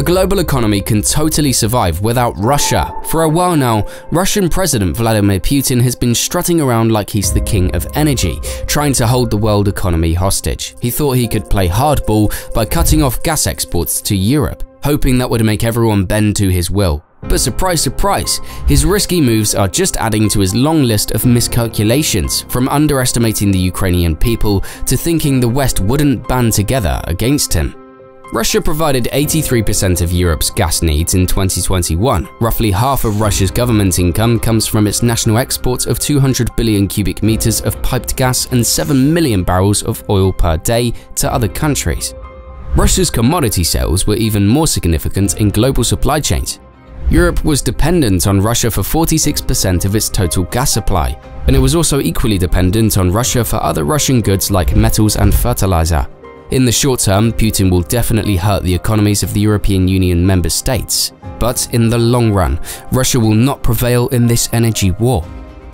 The global economy can totally survive without Russia. For a while now, Russian President Vladimir Putin has been strutting around like he's the king of energy, trying to hold the world economy hostage. He thought he could play hardball by cutting off gas exports to Europe, hoping that would make everyone bend to his will. But surprise, surprise, his risky moves are just adding to his long list of miscalculations, from underestimating the Ukrainian people to thinking the West wouldn't band together against him. Russia provided 83% of Europe's gas needs in 2021. Roughly half of Russia's government income comes from its national exports of 200 billion cubic meters of piped gas and 7 million barrels of oil per day to other countries. Russia's commodity sales were even more significant in global supply chains. Europe was dependent on Russia for 46% of its total gas supply, and it was also equally dependent on Russia for other Russian goods like metals and fertilizer. In the short term, Putin will definitely hurt the economies of the European Union member states. But in the long run, Russia will not prevail in this energy war.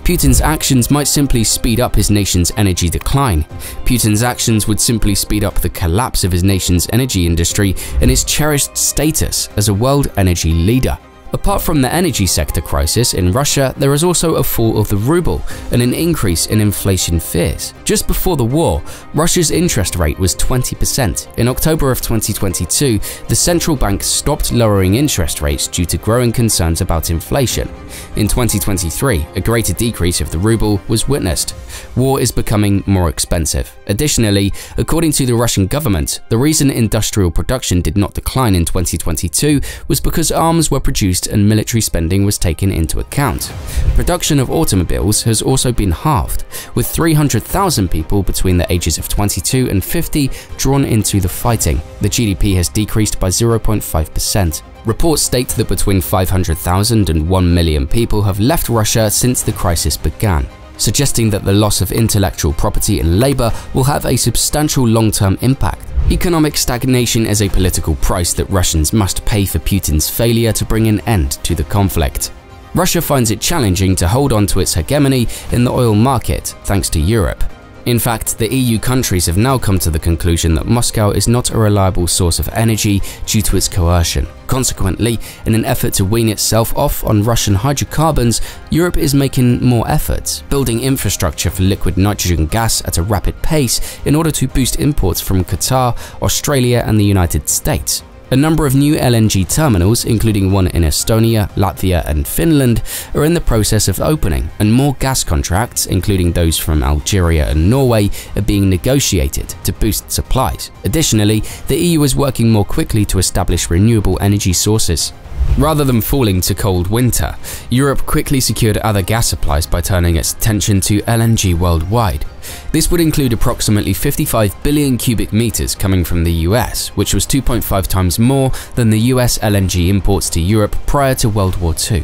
Putin's actions might simply speed up his nation's energy decline. Putin's actions would simply speed up the collapse of his nation's energy industry and its cherished status as a world energy leader. Apart from the energy sector crisis in Russia, there is also a fall of the ruble and an increase in inflation fears. Just before the war, Russia's interest rate was 20%. In October of 2022, the central bank stopped lowering interest rates due to growing concerns about inflation. In 2023, a greater decrease of the ruble was witnessed. War is becoming more expensive. Additionally, according to the Russian government, the reason industrial production did not decline in 2022 was because arms were produced and military spending was taken into account. Production of automobiles has also been halved, with 300,000 people between the ages of 22 and 50 drawn into the fighting. The GDP has decreased by 0.5%. Reports state that between 500,000 and 1 million people have left Russia since the crisis began, suggesting that the loss of intellectual property and labor will have a substantial long-term impact. Economic stagnation is a political price that Russians must pay for Putin's failure to bring an end to the conflict. Russia finds it challenging to hold on to its hegemony in the oil market thanks to Europe. In fact, the EU countries have now come to the conclusion that Moscow is not a reliable source of energy due to its coercion. Consequently, in an effort to wean itself off on Russian hydrocarbons, Europe is making more efforts, building infrastructure for liquid nitrogen gas at a rapid pace in order to boost imports from Qatar, Australia, and the United States. A number of new LNG terminals, including one in Estonia, Latvia, and Finland, are in the process of opening, and more gas contracts, including those from Algeria and Norway, are being negotiated to boost supplies. Additionally, the EU is working more quickly to establish renewable energy sources. Rather than falling to cold winter, Europe quickly secured other gas supplies by turning its attention to LNG worldwide. This would include approximately 55 billion cubic meters coming from the US, which was 2.5 times more than the US LNG imports to Europe prior to World War II.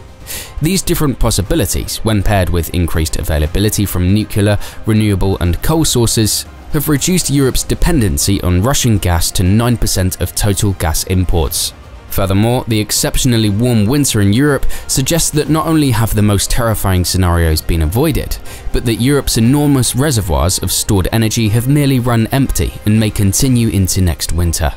These different possibilities, when paired with increased availability from nuclear, renewable, and coal sources, have reduced Europe's dependency on Russian gas to 9% of total gas imports. Furthermore, the exceptionally warm winter in Europe suggests that not only have the most terrifying scenarios been avoided, but that Europe's enormous reservoirs of stored energy have nearly run empty and may continue into next winter.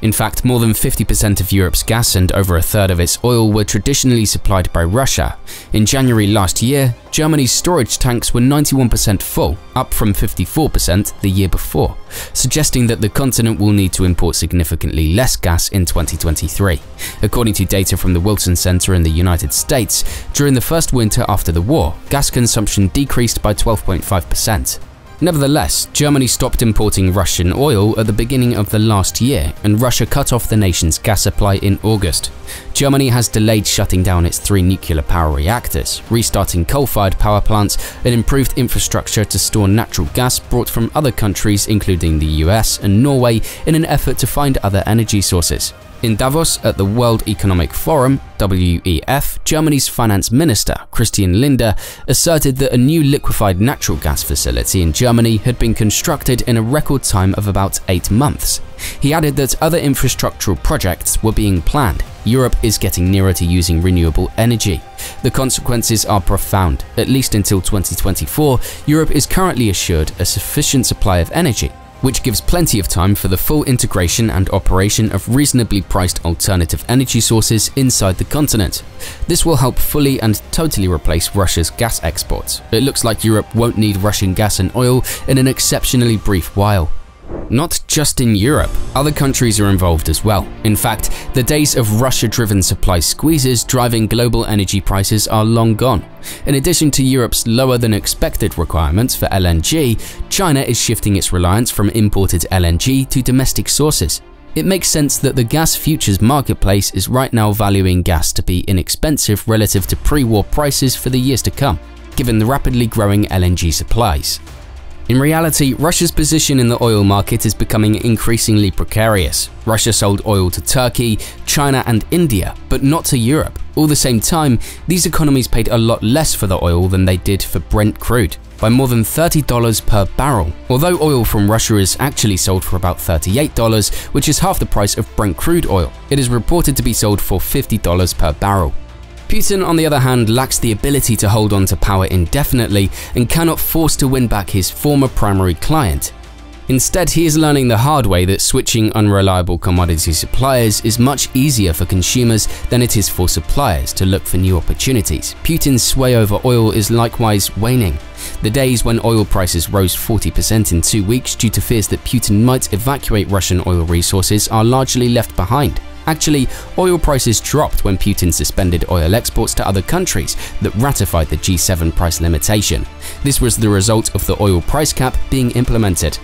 In fact, more than 50% of Europe's gas and over a third of its oil were traditionally supplied by Russia. In January last year, Germany's storage tanks were 91% full, up from 54% the year before, suggesting that the continent will need to import significantly less gas in 2023. According to data from the Wilson Center in the United States, during the first winter after the war, gas consumption decreased by 12.5%. Nevertheless, Germany stopped importing Russian oil at the beginning of the last year, and Russia cut off the nation's gas supply in August. Germany has delayed shutting down its 3 nuclear power reactors, restarting coal-fired power plants, and improved infrastructure to store natural gas brought from other countries including the US and Norway in an effort to find other energy sources. In Davos at the World Economic Forum, WEF, Germany's finance minister, Christian Lindner, asserted that a new liquefied natural gas facility in Germany had been constructed in a record time of about 8 months. He added that other infrastructural projects were being planned. Europe is getting nearer to using renewable energy. The consequences are profound. At least until 2024, Europe is currently assured a sufficient supply of energy. which gives plenty of time for the full integration and operation of reasonably priced alternative energy sources inside the continent. This will help fully and totally replace Russia's gas exports. It looks like Europe won't need Russian gas and oil in an exceptionally brief while. Not just in Europe, other countries are involved as well. In fact, the days of Russia-driven supply squeezes driving global energy prices are long gone. In addition to Europe's lower-than-expected requirements for LNG, China is shifting its reliance from imported LNG to domestic sources. It makes sense that the gas futures marketplace is right now valuing gas to be inexpensive relative to pre-war prices for the years to come, given the rapidly growing LNG supplies. In reality, Russia's position in the oil market is becoming increasingly precarious. Russia sold oil to Turkey, China and India, but not to Europe. All the same time, these economies paid a lot less for the oil than they did for Brent crude, by more than $30 per barrel. Although oil from Russia is actually sold for about $38, which is half the price of Brent crude oil, it is reported to be sold for $50 per barrel. Putin, on the other hand, lacks the ability to hold on to power indefinitely and cannot force to win back his former primary client. Instead, he is learning the hard way that switching unreliable commodity suppliers is much easier for consumers than it is for suppliers to look for new opportunities. Putin's sway over oil is likewise waning. The days when oil prices rose 40% in 2 weeks due to fears that Putin might evacuate Russian oil resources are largely left behind. Actually, oil prices dropped when Putin suspended oil exports to other countries that ratified the G7 price limitation. This was the result of the oil price cap being implemented.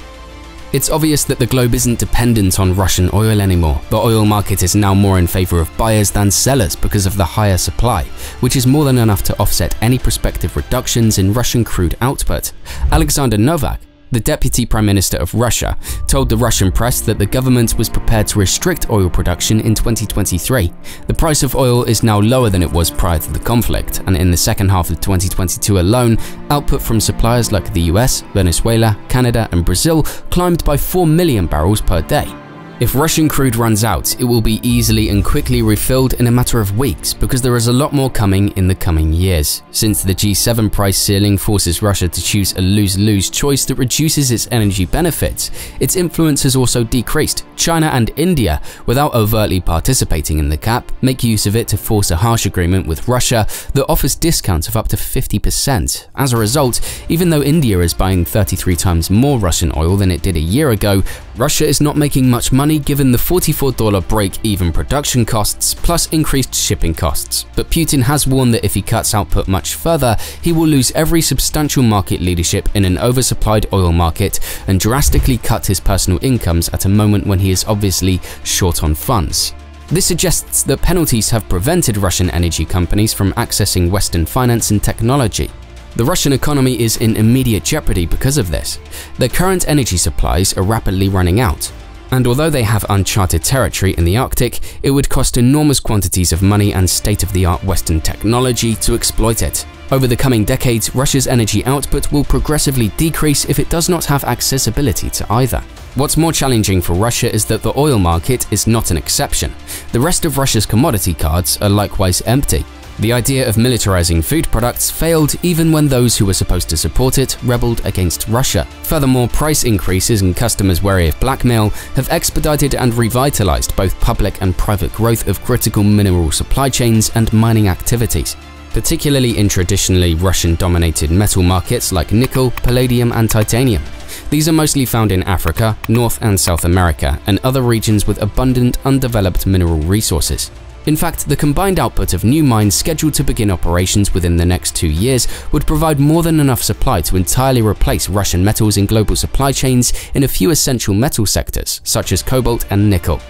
It's obvious that the globe isn't dependent on Russian oil anymore. The oil market is now more in favor of buyers than sellers because of the higher supply, which is more than enough to offset any prospective reductions in Russian crude output. Alexander Novak, the Deputy Prime Minister of Russia, told the Russian press that the government was prepared to restrict oil production in 2023. The price of oil is now lower than it was prior to the conflict, and in the second half of 2022 alone, output from suppliers like the US, Venezuela, Canada and Brazil climbed by 4 million barrels per day. If Russian crude runs out, it will be easily and quickly refilled in a matter of weeks because there is a lot more coming in the coming years. Since the G7 price ceiling forces Russia to choose a lose-lose choice that reduces its energy benefits, its influence has also decreased. China and India, without overtly participating in the cap, make use of it to force a harsh agreement with Russia that offers discounts of up to 50%. As a result, even though India is buying 33 times more Russian oil than it did a year ago, Russia is not making much money given the $44 break-even production costs plus increased shipping costs. But Putin has warned that if he cuts output much further, he will lose every substantial market leadership in an oversupplied oil market and drastically cut his personal incomes at a moment when he is obviously short on funds. This suggests that penalties have prevented Russian energy companies from accessing Western finance and technology. The Russian economy is in immediate jeopardy because of this. Their current energy supplies are rapidly running out. And although they have uncharted territory in the Arctic, it would cost enormous quantities of money and state-of-the-art Western technology to exploit it. Over the coming decades, Russia's energy output will progressively decrease if it does not have accessibility to either. What's more challenging for Russia is that the oil market is not an exception. The rest of Russia's commodity cards are likewise empty. The idea of militarizing food products failed even when those who were supposed to support it rebelled against Russia. Furthermore, price increases and customers wary of blackmail have expedited and revitalized both public and private growth of critical mineral supply chains and mining activities, particularly in traditionally Russian-dominated metal markets like nickel, palladium and titanium. These are mostly found in Africa, North and South America, and other regions with abundant undeveloped mineral resources. In fact, the combined output of new mines scheduled to begin operations within the next 2 years would provide more than enough supply to entirely replace Russian metals in global supply chains in a few essential metal sectors, such as cobalt and nickel.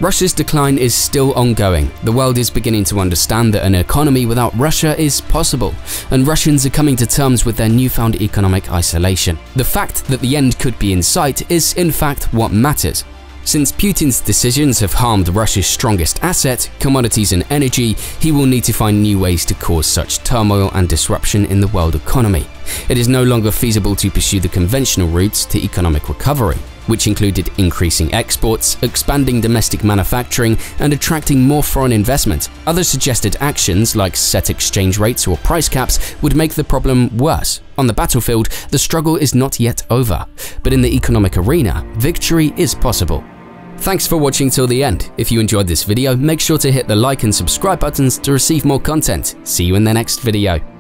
Russia's decline is still ongoing. The world is beginning to understand that an economy without Russia is possible, and Russians are coming to terms with their newfound economic isolation. The fact that the end could be in sight is, in fact, what matters. Since Putin's decisions have harmed Russia's strongest asset, commodities and energy, he will need to find new ways to cause such turmoil and disruption in the world economy. It is no longer feasible to pursue the conventional routes to economic recovery. which included increasing exports, expanding domestic manufacturing, and attracting more foreign investment. Others suggested actions like set exchange rates or price caps would make the problem worse. On the battlefield, the struggle is not yet over, but in the economic arena, victory is possible. Thanks for watching till the end. If you enjoyed this video, make sure to hit the like and subscribe buttons to receive more content. See you in the next video.